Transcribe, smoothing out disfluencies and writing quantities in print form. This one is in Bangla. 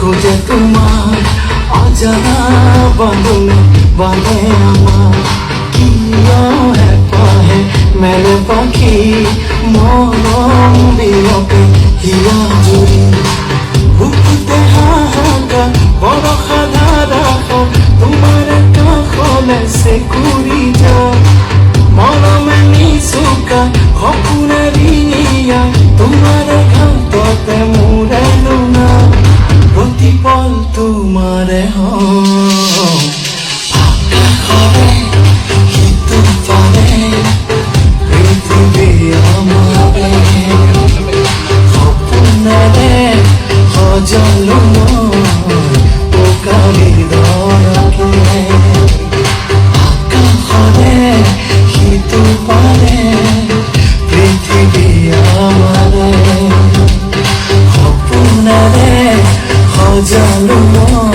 খোঁজে তোমার অজানা বাঁধনে বাঁধে আমার কিয় হে পাহে মেলে পাখি মরম বিরকে হিয়া জুড়ি বুকুতে হাহাকা বরষা ধারাখ তোমার কাষলে চেকুৰি যায় মৰমে নিচুকা সপোনে ৰিঙিয়া তোমাৰ ঘাটতে মোৰে লুনা প্ৰতিপল তোমাৰে আকাশৰে সিটো পাৰে পৃথিৱী আমাৰে সপোনেৰে সজালো মই পকা হৃদয়কে আকাশৰে সিটো পাৰে পৃথিৱী আমাৰে সপোনেৰে সজালো মই